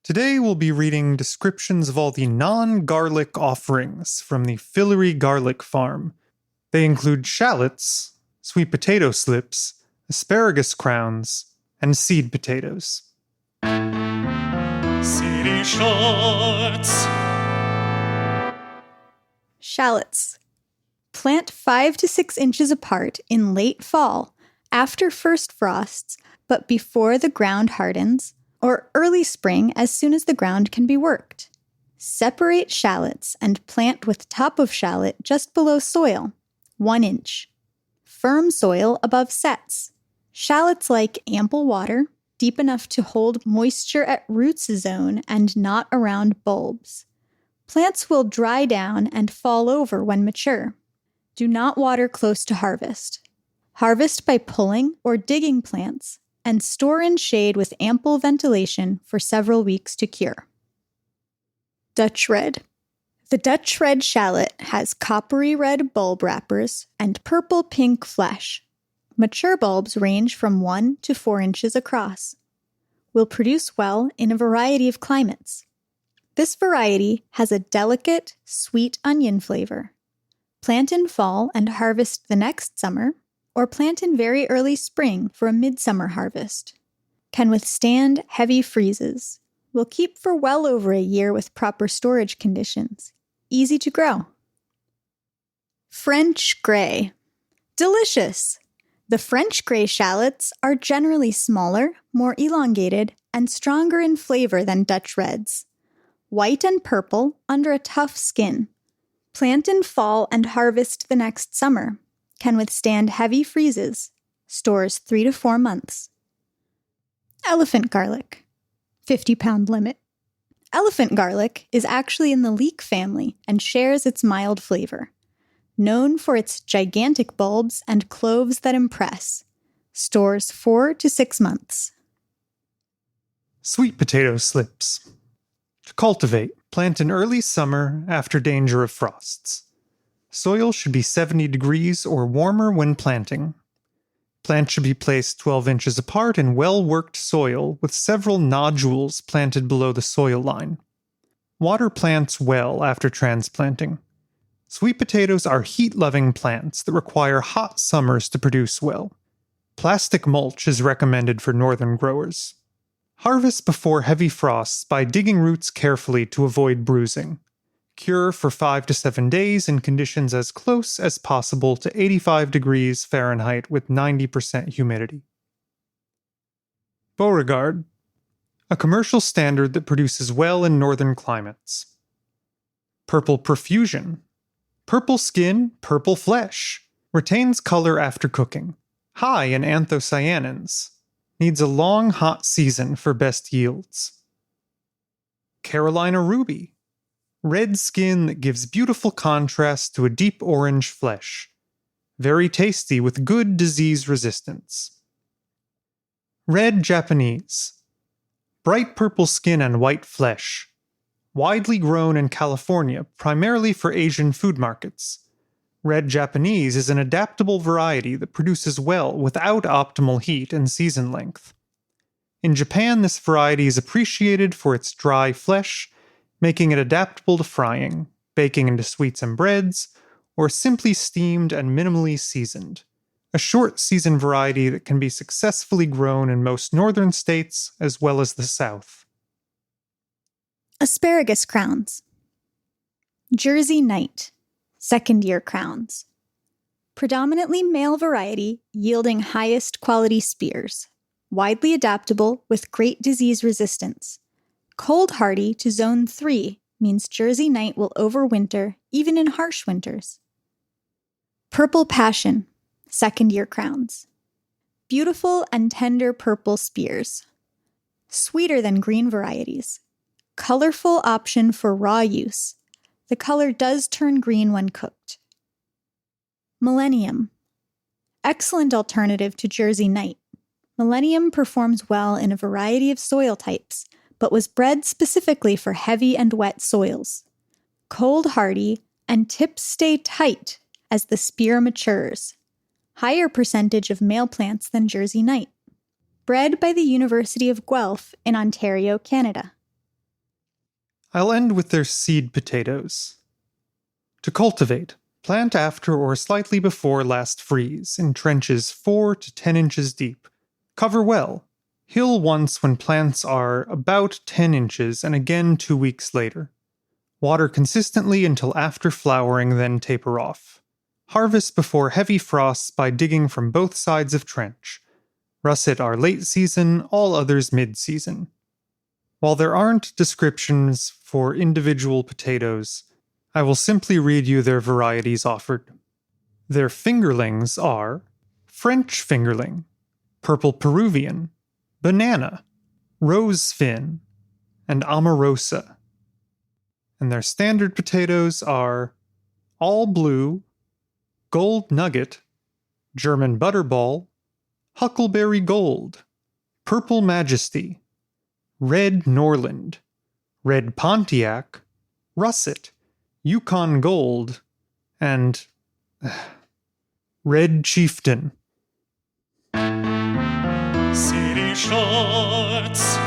Today we'll be reading descriptions of all the non-garlic offerings from the Filaree Garlic Farm. They include shallots, sweet potato slips, asparagus crowns, and seed potatoes. Seedy Shorts. Shallots. Plant 5 to 6 inches apart in late fall, after first frosts, but before the ground hardens, or early spring as soon as the ground can be worked. Separate shallots and plant with top of shallot just below soil, 1 inch. Firm soil above sets. Shallots like ample water, deep enough to hold moisture at roots zone and not around bulbs. Plants will dry down and fall over when mature. Do not water close to harvest. Harvest by pulling or digging plants and store in shade with ample ventilation for several weeks to cure. Dutch red. The Dutch red shallot has coppery red bulb wrappers and purple-pink flesh. Mature bulbs range from 1 to 4 inches across. Will produce well in a variety of climates. This variety has a delicate, sweet onion flavor. Plant in fall and harvest the next summer, or plant in very early spring for a midsummer harvest. Can withstand heavy freezes. Will keep for well over a year with proper storage conditions. Easy to grow. French gray. Delicious! The French gray shallots are generally smaller, more elongated, and stronger in flavor than Dutch reds. White and purple under a tough skin. Plant in fall and harvest the next summer. Can withstand heavy freezes. Stores 3 to 4 months. Elephant garlic. 50-pound limit. Elephant garlic is actually in the leek family and shares its mild flavor. Known for its gigantic bulbs and cloves that impress. Stores 4 to 6 months. Sweet potato slips. To cultivate, plant in early summer after danger of frosts. Soil should be 70 degrees or warmer when planting. Plants should be placed 12 inches apart in well-worked soil with several nodules planted below the soil line. Water plants well after transplanting. Sweet potatoes are heat-loving plants that require hot summers to produce well. Plastic mulch is recommended for northern growers. Harvest before heavy frosts by digging roots carefully to avoid bruising. Cure for 5 to 7 days in conditions as close as possible to 85 degrees Fahrenheit with 90% humidity. Beauregard. A commercial standard that produces well in northern climates. Purple profusion. Purple skin, purple flesh. Retains color after cooking. High in anthocyanins. Needs a long hot season for best yields. Carolina ruby. Red skin that gives beautiful contrast to a deep orange flesh. Very tasty with good disease resistance. Red Japanese. Bright purple skin and white flesh. Widely grown in California, primarily for Asian food markets. Red Japanese is an adaptable variety that produces well without optimal heat and season length. In Japan, this variety is appreciated for its dry flesh, making it adaptable to frying, baking into sweets and breads, or simply steamed and minimally seasoned. A short season variety that can be successfully grown in most northern states as well as the South. Asparagus crowns. Jersey Knight. Second-year crowns. Predominantly male variety, yielding highest quality spears. Widely adaptable with great disease resistance. Cold hardy to zone 3 means Jersey Knight will overwinter even in harsh winters. Purple Passion. Second-year crowns. Beautiful and tender purple spears. Sweeter than green varieties. Colorful option for raw use. The color does turn green when cooked. Millennium. Excellent alternative to Jersey Knight. Millennium performs well in a variety of soil types, but was bred specifically for heavy and wet soils. Cold hardy, and tips stay tight as the spear matures. Higher percentage of male plants than Jersey Knight. Bred by the University of Guelph in Ontario, Canada. I'll end with their seed potatoes. To cultivate, plant after or slightly before last freeze in trenches 4 to 10 inches deep. Cover well. Hill once when plants are about 10 inches and again 2 weeks later. Water consistently until after flowering, then taper off. Harvest before heavy frosts by digging from both sides of trench. Russet are late season, all others mid-season. While there aren't descriptions for individual potatoes, I will simply read you their varieties offered. Their fingerlings are French fingerling, purple Peruvian, banana, rose fin, and amorosa. And their standard potatoes are all blue, gold nugget, German butterball, huckleberry gold, purple majesty, red Norland, red Pontiac, russet, Yukon gold, and red chieftain. Seedy Shorts.